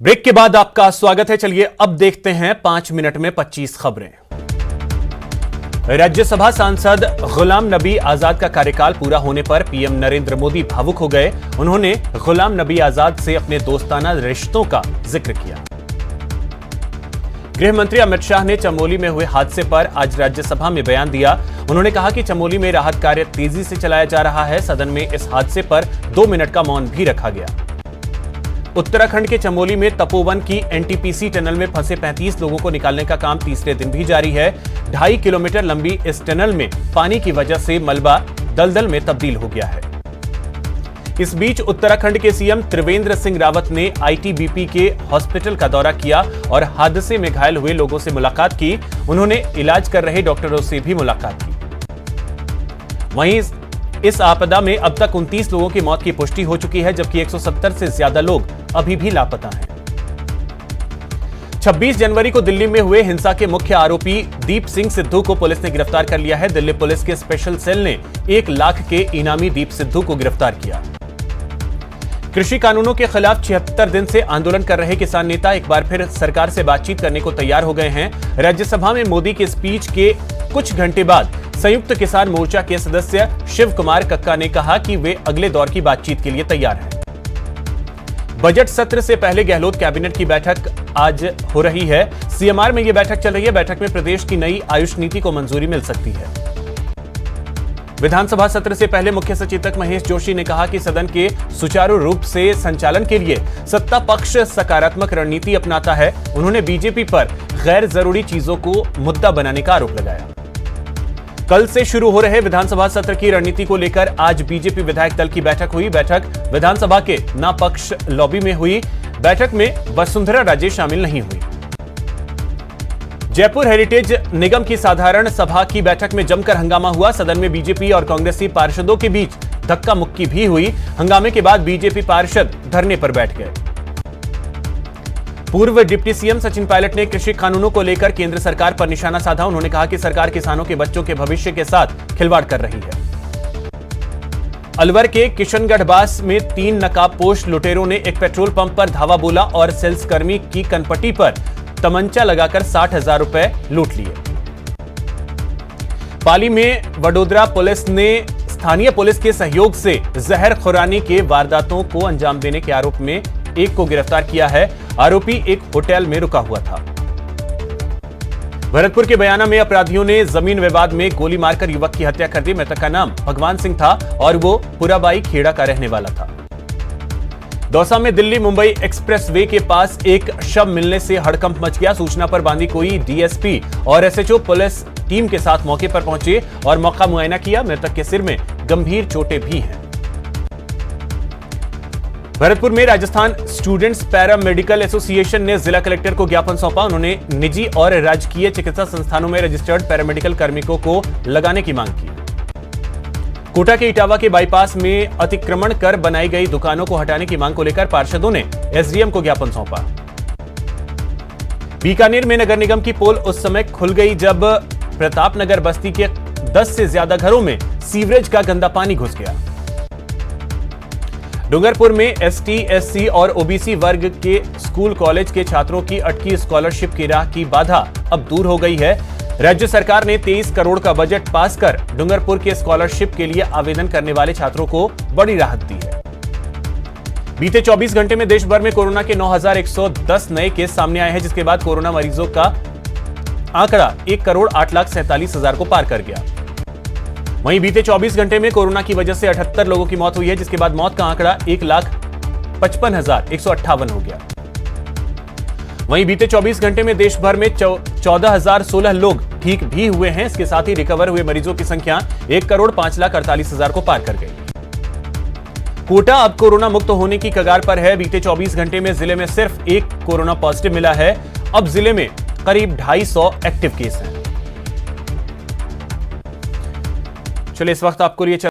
Break के बाद आपका स्वागत है। चलिए अब देखते हैं 5 मिनट में 25 खबरें। राज्यसभा सांसद गुलाम नबी आजाद का कार्यकाल पूरा होने पर पीएम नरेंद्र मोदी भावुक हो गए। उन्होंने गुलाम नबी आजाद से अपने दोस्ताना रिश्तों का जिक्र किया। गृह मंत्री अमित शाह ने चमोली में हुए हादसे पर आज राज्यसभा में बयान दिया। उन्होंने कहा कि चमोली में राहत कार्य तेजी से चलाया जा रहा है। सदन में इस हादसे पर 2 मिनट का मौन भी रखा गया। उत्तराखंड के चमोली में तपोवन की एनटीपीसी टनल में फंसे 35 लोगों को निकालने का काम तीसरे दिन भी जारी है। 2.5 किलोमीटर लंबी इस टनल में पानी की वजह से मलबा दलदल में तब्दील हो गया है। इस बीच उत्तराखंड के सीएम त्रिवेंद्र सिंह रावत ने आईटीबीपी के हॉस्पिटल का दौरा किया और हादसे में घायल हुए लोगों से मुलाकात की। उन्होंने इलाज कर रहे डॉक्टरों से भी मुलाकात की। वहीं इस आपदा में अब तक 29 लोगों की मौत की पुष्टि हो चुकी है, जबकि 170 से ज्यादा लोग अभी भी लापता हैं। 26 जनवरी को दिल्ली में हुए हिंसा के मुख्य आरोपी दीप सिंह सिद्धू को पुलिस ने गिरफ्तार कर लिया है। दिल्ली पुलिस के स्पेशल सेल ने 1 लाख के इनामी दीप सिद्धू को गिरफ्तार किया। कृषि कानूनों के खिलाफ 76 दिन से आंदोलन कर रहे किसान नेता एक बार फिर सरकार से बातचीत करने को तैयार हो गए हैं। राज्यसभा में मोदी के स्पीच के कुछ घंटे बाद संयुक्त किसान मोर्चा के सदस्य शिव कुमार कक्का ने कहा कि वे अगले दौर की बातचीत के लिए तैयार हैं। बजट सत्र से पहले गहलोत कैबिनेट की बैठक आज हो रही है। सीएमआर में यह बैठक चल रही है। बैठक में प्रदेश की नई आयुष नीति को मंजूरी मिल सकती है। विधानसभा सत्र से पहले मुख्य सचेतक महेश जोशी ने कहा कि सदन के सुचारू रूप से संचालन के लिए सत्ता पक्ष सकारात्मक रणनीति अपनाता है। उन्होंने बीजेपी पर गैर जरूरी चीजों को मुद्दा बनाने का आरोप लगाया। कल से शुरू हो रहे विधानसभा सत्र की रणनीति को लेकर आज बीजेपी विधायक दल की बैठक हुई। बैठक विधानसभा के ना पक्ष लॉबी में हुई। बैठक में वसुंधरा राजे शामिल नहीं हुई। जयपुर हेरिटेज निगम की साधारण सभा की बैठक में जमकर हंगामा हुआ। सदन में बीजेपी और कांग्रेसी पार्षदों के बीच धक्का मुक्की भी हुई। हंगामे के बाद बीजेपी पार्षद धरने पर बैठ गए। पूर्व डिप्टी सीएम सचिन पायलट ने कृषि कानूनों को लेकर केंद्र सरकार पर निशाना साधा। उन्होंने कहा कि सरकार किसानों के बच्चों के भविष्य के साथ खिलवाड़ कर रही है। अलवर के किशनगढ़ बास में 3 नकाबपोश लुटेरों ने एक पेट्रोल पंप पर धावा बोला और सेल्स कर्मी की कनपटी पर तमंचा लगाकर 60,000 रुपए लूट लिए। पाली में वडोदरा पुलिस ने स्थानीय पुलिस के सहयोग से जहर खुरानी के वारदातों को अंजाम देने के आरोप में एक को गिरफ्तार किया है। आरोपी एक होटल में रुका हुआ था। भरतपुर के बयाना में अपराधियों ने जमीन विवाद में गोली मारकर युवक की हत्या कर दी। मृतक का नाम भगवान सिंह था और वो पुराबाई खेड़ा का रहने वाला था। दौसा में दिल्ली मुंबई एक्सप्रेस वे के पास एक शव मिलने से हड़कंप मच गया। सूचना पर बांदीकुई डीएसपी और एसएचओ पुलिस टीम के साथ मौके पर पहुंचे और मौका मुआयना किया। मृतक के सिर में गंभीर चोटें भी हैं। भरतपुर में Rajasthan students para medical association ने जिला कलेक्टर को ज्ञापन सौंपा। उन्होंने निजी और राजकीय चिकित्सा संस्थानों में रजिस्टर्ड पैरामेडिकल कार्मिकों को लगाने की मांग की। कोटा के इटावा के बाईपास में अतिक्रमण कर बनाई गई दुकानों को हटाने की मांग को लेकर पार्षदों ने एसडीएम को ज्ञापन सौंपा। बीकानेर में नगर निगम की पोल उस समय खुल गई जब प्रतापनगर बस्ती के 10 से ज्यादा घरों में सीवरेज का गंदा पानी घुस गया। डूंगरपुर में एसटी, एससी और ओबीसी वर्ग के स्कूल कॉलेज के छात्रों की अटकी स्कॉलरशिप की राह की बाधा अब दूर हो गई है। राज्य सरकार ने 23 करोड़ का बजट पास कर डूंगरपुर के स्कॉलरशिप के लिए आवेदन करने वाले छात्रों को बड़ी राहत दी है। बीते 24 घंटे में देश भर में कोरोना के 9,110 नए केस सामने आए हैं, जिसके बाद कोरोना मरीजों का आंकड़ा 1,08,47,000 को पार कर गया। वहीं बीते 24 घंटे में कोरोना की वजह से 78 लोगों की मौत हुई है, जिसके बाद मौत का आंकड़ा 1,55,158 हो गया। वहीं बीते 24 घंटे में देश भर में 14,016 लोग ठीक भी हुए हैं। इसके साथ ही रिकवर हुए मरीजों की संख्या 1,05,48,000 को पार कर गई। कोटा अब कोरोना मुक्त होने की कगार पर है। बीते 24 घंटे में जिले में सिर्फ 1 कोरोना पॉजिटिव मिला है। अब जिले में करीब 250 एक्टिव केस हैं। चलिए इस वक्त आपको लिए